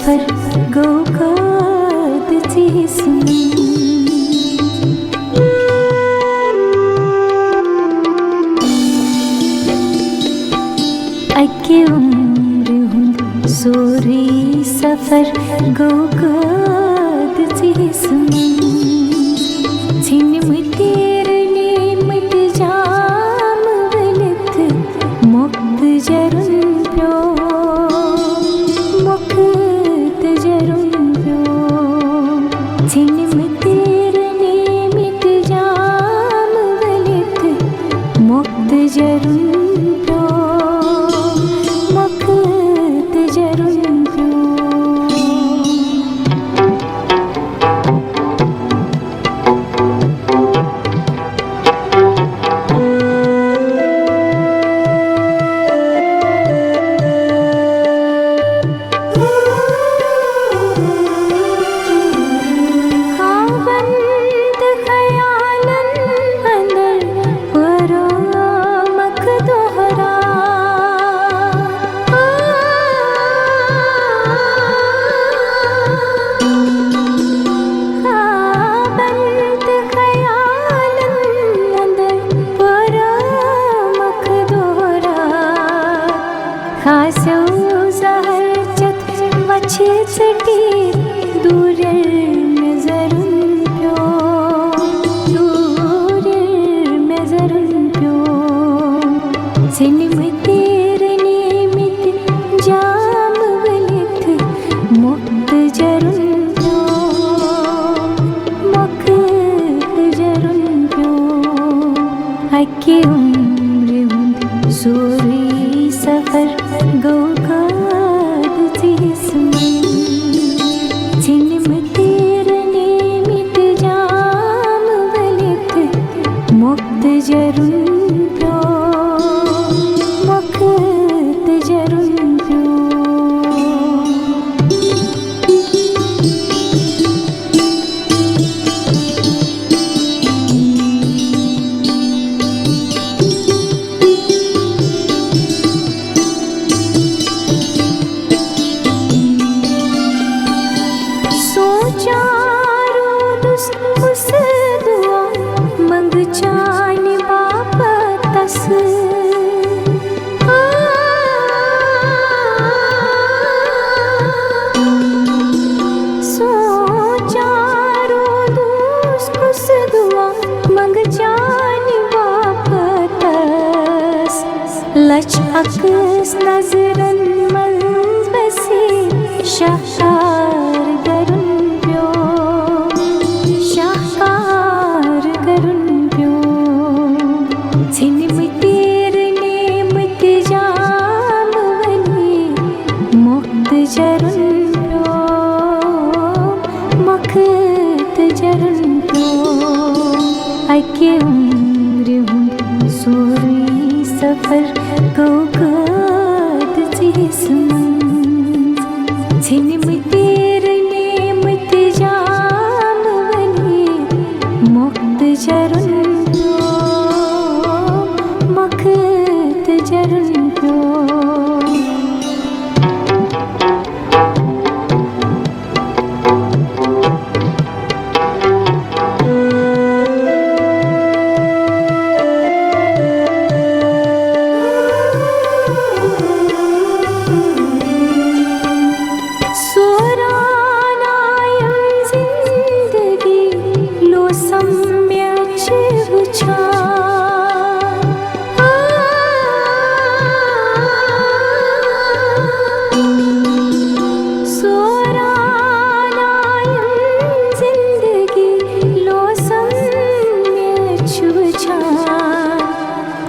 सफर गौकाद जिस्म अके उम्र हुंद सोरी सफर गौकाद जिस्म छिन तेरे नेमत जाम वलथ मुक्त जरुन प्यो मुक्त जरुन प्यो छिन तेरे नेमत जाम वलथ मुक्त जरुन खासो जहर चत वछे सटी दूर नजरुन प्यो दूर नजरुन प्यो सिनेम तेरे निमित जाम वलथ मुक्त जरुन प्यो मुक्त जरुन प्यो अके उम्र हुंद सोरी सफर गौकाद जिस्म छिन तेरे नेमत जाम वलथ मुक्त जरुन प्यो मुक्त जरुन प्यो लच अक्स नजरन मंज बसी शाहकार गरुन प्यो शाहकार गरुन प्यो छिन तेरे नेमत जाम वली मुक्त जरुन प्यो मुक्त जरुन प्यो अके उम्र हुंद सोरी सफर गौकाद जिस्म छिन तेरे नेमत जाम वली मुक्त जरुन प्यो मुक्त जरुन प्यो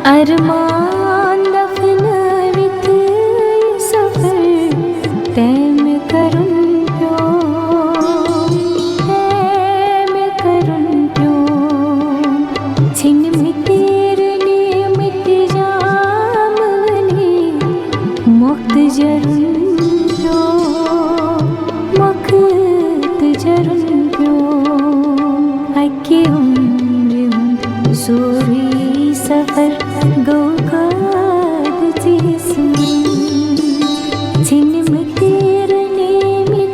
अरमान दफन वित सफर तैम करुन प्यो तैम करुन प्यो छिन तेरे नेमत जाम वली मुक्त जरुन प्यो मुक्त जरुन प्यो अके उम्र हुंद सोरी सफर गौकाद जिस्म छिन तेरे नेमत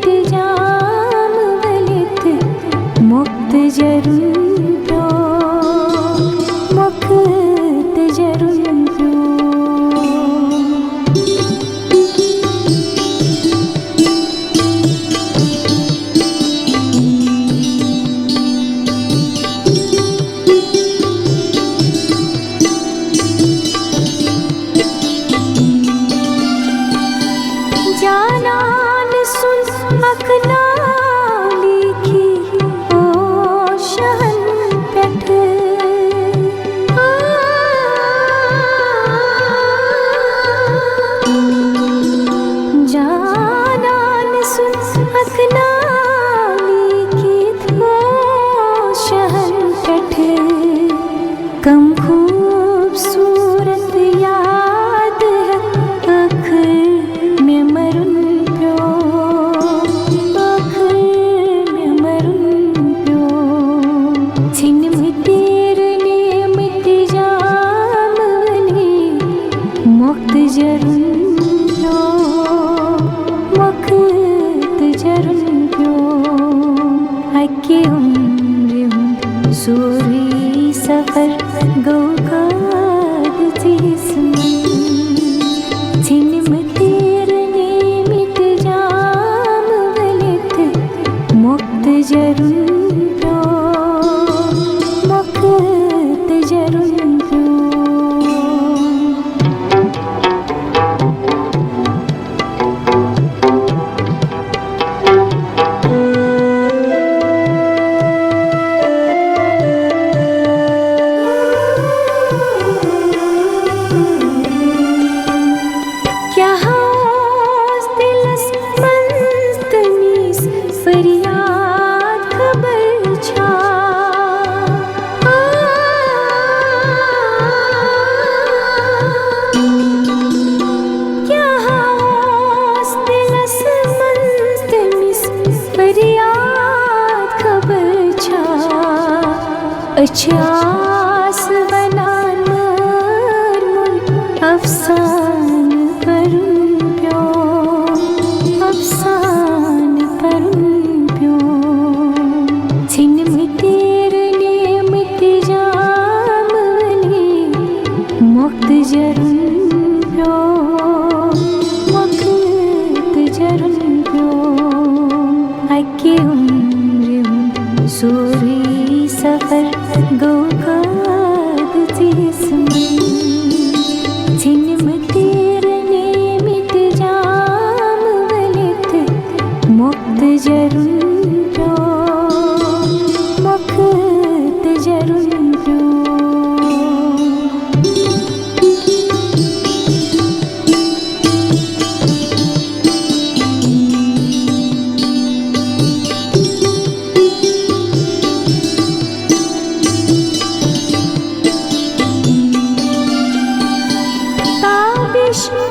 आस बनान मरमुन अफसान परुन प्यो अफसान परुन प्यो छिन मितेर नियमित जाम वली मुक्त जरुन प्यो मुक्त जरुन प्यो अके उम्र सोरी सफर गोकाद जिस्म छिन तेर नियमित जाम वलित मुक्त जरुन प्यो मुक्त जरुन प्यो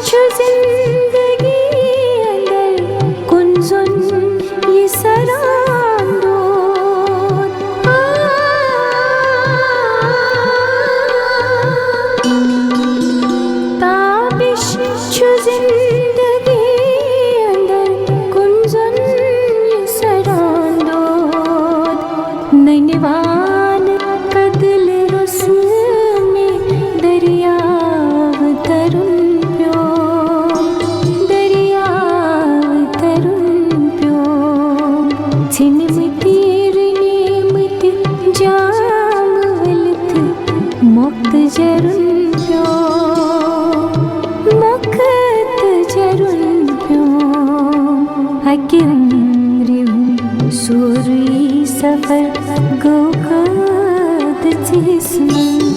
छु जिंदगी अंदर कुंजुन ये सरांदो ताबिश छु जिंदगी अंदर कुंजुन ये सरांदो नैनवान कदल रुस में दरियाव तरुण छिन मितेर नियमित जाम वलित मुक्त जरुन प्यो मुक्त जरुन प्यो अके उम्र सोरी सफर गोकाद जिस्म